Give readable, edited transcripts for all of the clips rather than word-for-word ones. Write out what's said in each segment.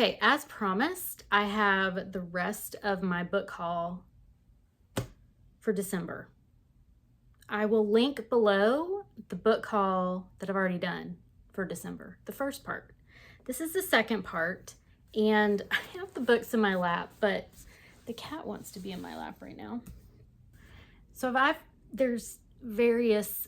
Okay, as promised, I have the rest of my book haul for December. I will link below the book haul that I've already done for December, the first part. This is the second part, and I have the books in my lap, but the cat wants to be in my lap right now. So there's various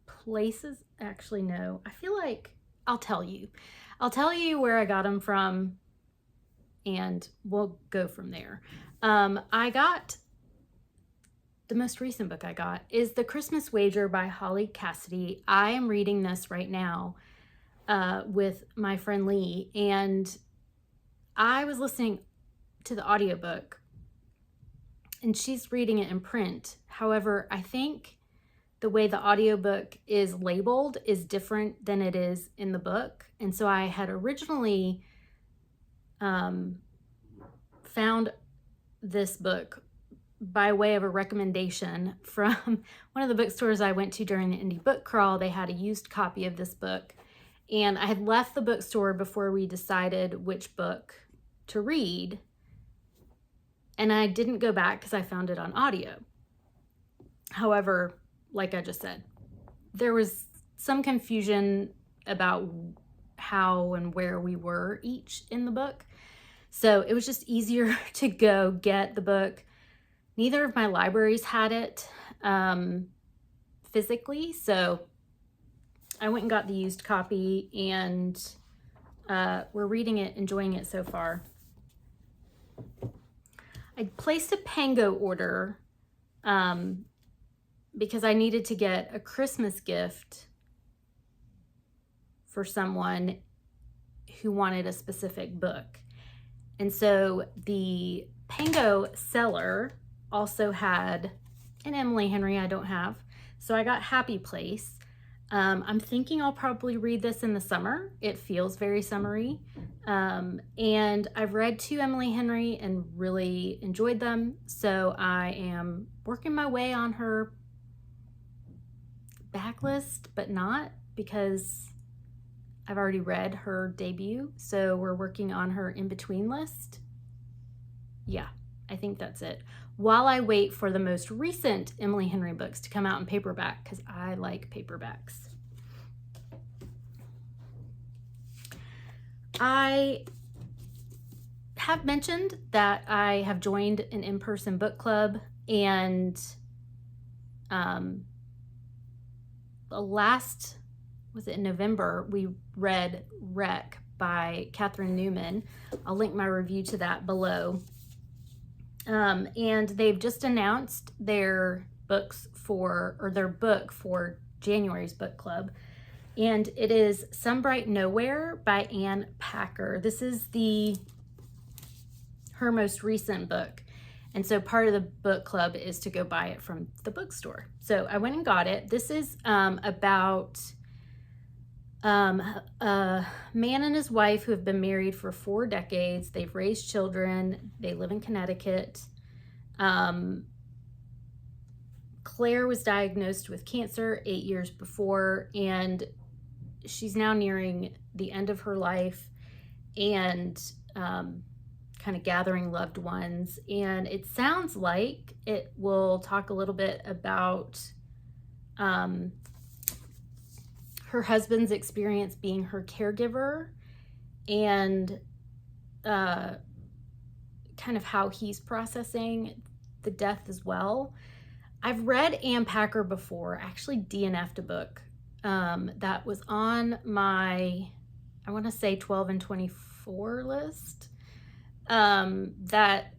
places. Actually, no, I feel like I'll tell you where I got them from, and we'll go from there. The most recent book I got is The Christmas Wager by Holly Cassidy. I am reading this right now with my friend Lee, and I was listening to the audiobook, and she's reading it in print. However, I think the way the audiobook is labeled is different than it is in the book. And so I had originally found this book by way of a recommendation from one of the bookstores I went to during the indie book crawl. They had a used copy of this book, and I had left the bookstore before we decided which book to read, and I didn't go back because I found it on audio. However, like I just said, there was some confusion about how and where we were each in the book, so it was just easier to go get the book. Neither of my libraries had it physically, so I went and got the used copy, and we're reading it, enjoying it so far. I placed a Pango order because I needed to get a Christmas gift for someone who wanted a specific book. And so the Pango seller also had an Emily Henry I don't have. So I got Happy Place. I'm thinking I'll probably read this in the summer. It feels very summery. And I've read 2 Emily Henry and really enjoyed them. So I am working my way on her backlist, but not, because I've already read her debut. So we're working on her in-between list. Yeah, I think that's it. While I wait for the most recent Emily Henry books to come out in paperback, because I like paperbacks. I have mentioned that I have joined an in-person book club, and was it in November, we read Wreck by Catherine Newman. I'll link my review to that below. And they've just announced their book for January's book club, and it is Some Bright Nowhere by Anne Packer. This is her most recent book, and so part of the book club is to go buy it from the bookstore. So I went and got it. This is about a man and his wife who have been married for 4 decades. They've raised children. They live in Connecticut. Claire was diagnosed with cancer 8 years before, and she's now nearing the end of her life and kind of gathering loved ones. And it sounds like it will talk a little bit about her husband's experience being her caregiver, and kind of how he's processing the death as well. I've read Anne Packer before. I actually DNF'd a book that was on my, I want to say 12 and 24 list, that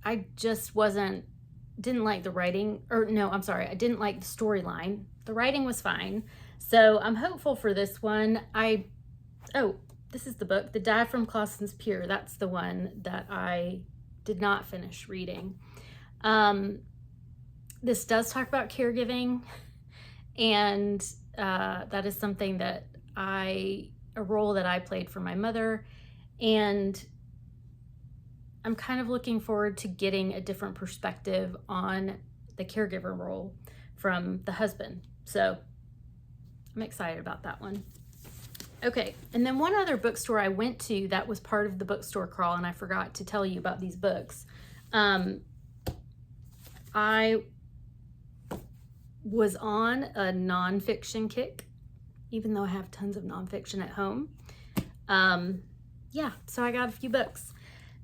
I just didn't like the writing, or no, I'm sorry, I didn't like the storyline. The writing was fine. So I'm hopeful for this one. This is the book, The Dive from Clausen's Pier. That's the one that I did not finish reading. This does talk about caregiving, and that is something that a role that I played for my mother, and I'm kind of looking forward to getting a different perspective on the caregiver role from the husband. So I'm excited about that one. Okay, and then one other bookstore I went to that was part of the bookstore crawl, and I forgot to tell you about these books. I was on a nonfiction kick, even though I have tons of nonfiction at home. Yeah, so I got a few books.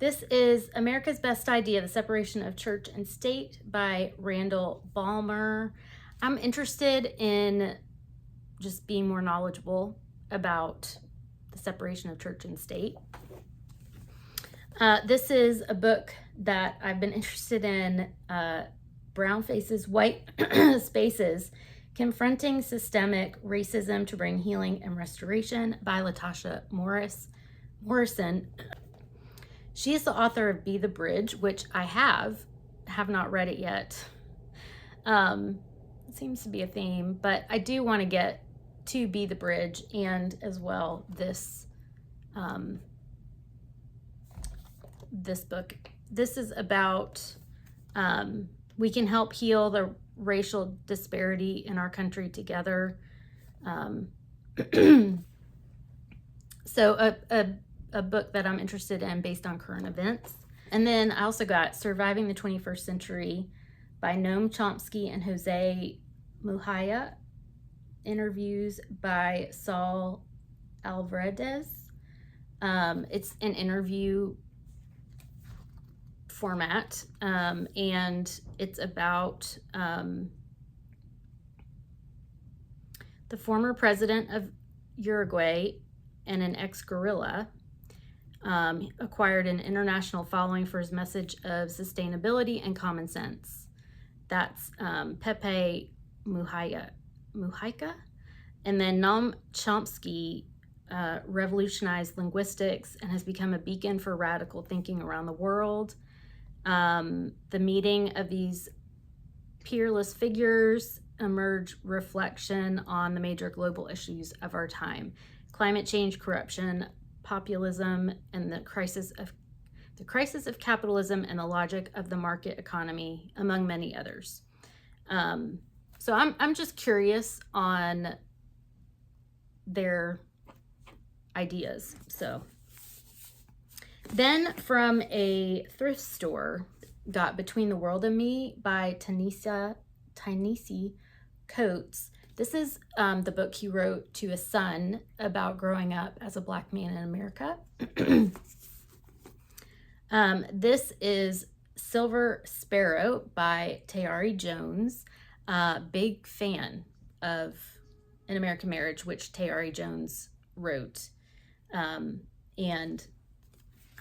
This is America's Best Idea, The Separation of Church and State by Randall Balmer. I'm interested in just being more knowledgeable about the separation of church and state. This is a book that I've been interested in, Brown Faces, White Spaces, Confronting Systemic Racism to Bring Healing and Restoration by Latasha Morrison. She is the author of Be the Bridge, which I have not read it yet. It seems to be a theme, but I do want to get to Be the Bridge and as well this this book. This is about we can help heal the racial disparity in our country together. So a book that I'm interested in based on current events. And then I also got Surviving the 21st Century by Noam Chomsky and Jose Mujica. Interviews by Saul Alvarez. It's an interview format, and it's about the former president of Uruguay and an ex-guerrilla acquired an international following for his message of sustainability and common sense. That's Pepe Mujica. And then Noam Chomsky revolutionized linguistics and has become a beacon for radical thinking around the world. The meeting of these peerless figures emerge reflection on the major global issues of our time: climate change, corruption, populism, and the crisis of capitalism and the logic of the market economy, among many others. So I'm just curious on their ideas. So then from a thrift store, got Between the World and Me by Ta-Nehisi Coates. This is the book he wrote to a son about growing up as a Black man in America. This is Silver Sparrow by Tayari Jones. Big fan of An American Marriage, which Tayari Jones wrote. And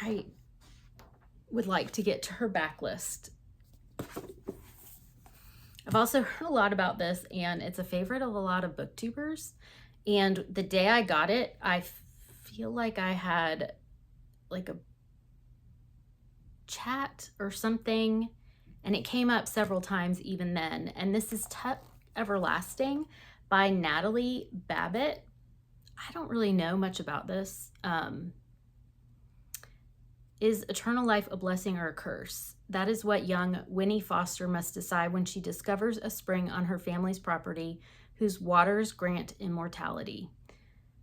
I would like to get to her backlist. I've also heard a lot about this, and it's a favorite of a lot of booktubers. And the day I got it, I feel like I had like a chat or something, and it came up several times even then. And this is Tuck Everlasting by Natalie Babbitt. I don't really know much about this. Is eternal life a blessing or a curse? That is what young Winnie Foster must decide when she discovers a spring on her family's property whose waters grant immortality.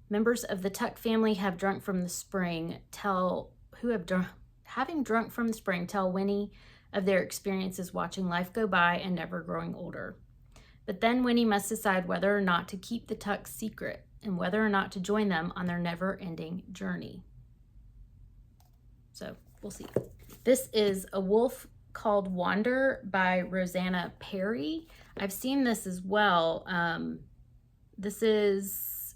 Members of the Tuck family have drunk from the spring tell Winnie of their experiences watching life go by and never growing older. But then Winnie must decide whether or not to keep the Tucks secret and whether or not to join them on their never-ending journey. So we'll see. This is A Wolf Called Wander by Rosanna Perry. I've seen this as well. This is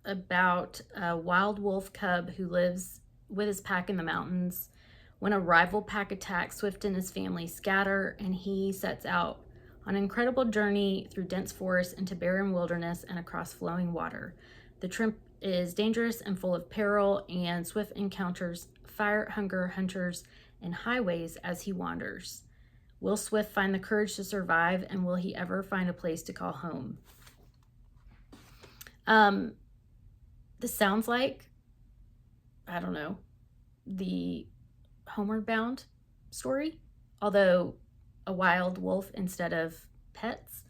about a wild wolf cub who lives with his pack in the mountains. When a rival pack attacks, Swift and his family scatter, and he sets out on an incredible journey through dense forest into barren wilderness and across flowing water. The trip is dangerous and full of peril, and Swift encounters fire hunger hunters and highways as he wanders. Will Swift find the courage to survive, and will he ever find a place to call home? This sounds like, I don't know, the Homeward Bound story, although a wild wolf instead of pets.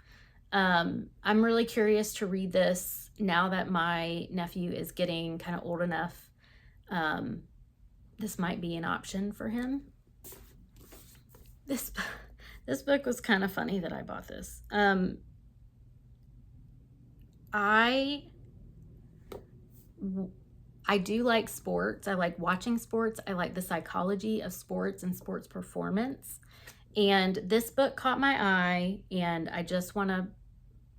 I'm really curious to read this now that my nephew is getting kind of old enough. This might be an option for him. This book was kind of funny that I bought this. I do like sports. I like watching sports. I like the psychology of sports and sports performance. And this book caught my eye, and I just want to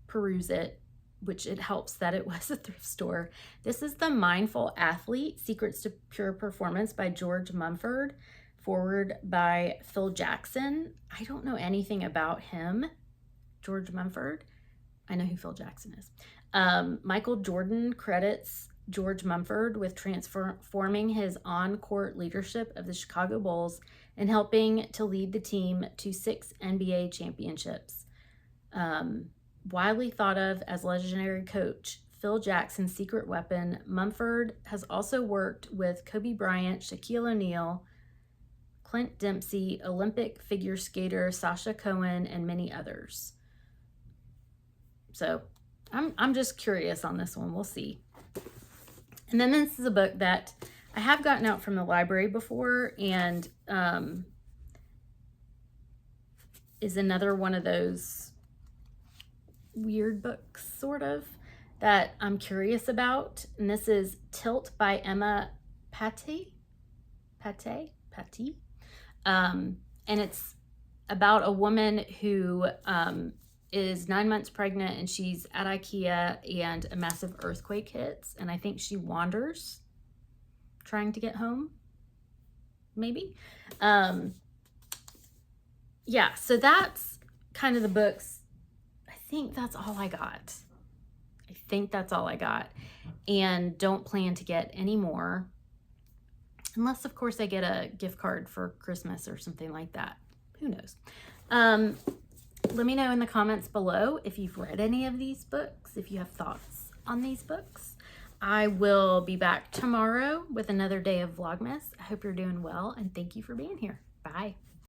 peruse it, which it helps that it was a thrift store. This is The Mindful Athlete, Secrets to Pure Performance by George Mumford, forward by Phil Jackson. I don't know anything about him, George Mumford. I know who Phil Jackson is. Michael Jordan credits George Mumford with transforming his on-court leadership of the Chicago Bulls and helping to lead the team to 6 NBA championships. Widely thought of as legendary coach, Phil Jackson's secret weapon, Mumford has also worked with Kobe Bryant, Shaquille O'Neal, Clint Dempsey, Olympic figure skater Sasha Cohen, and many others. So I'm just curious on this one. We'll see. And then this is a book that I have gotten out from the library before, and is another one of those weird books, sort of, that I'm curious about. And this is Tilt by Emma Pate. And it's about a woman who is 9 months pregnant, and she's at IKEA, and a massive earthquake hits, and I think she wanders trying to get home, maybe. Yeah, so that's kind of the books. I think that's all I got. And don't plan to get any more, unless of course I get a gift card for Christmas or something like that. Who knows? Let me know in the comments below if you've read any of these books, if you have thoughts on these books. I will be back tomorrow with another day of Vlogmas. I hope you're doing well, and thank you for being here. Bye.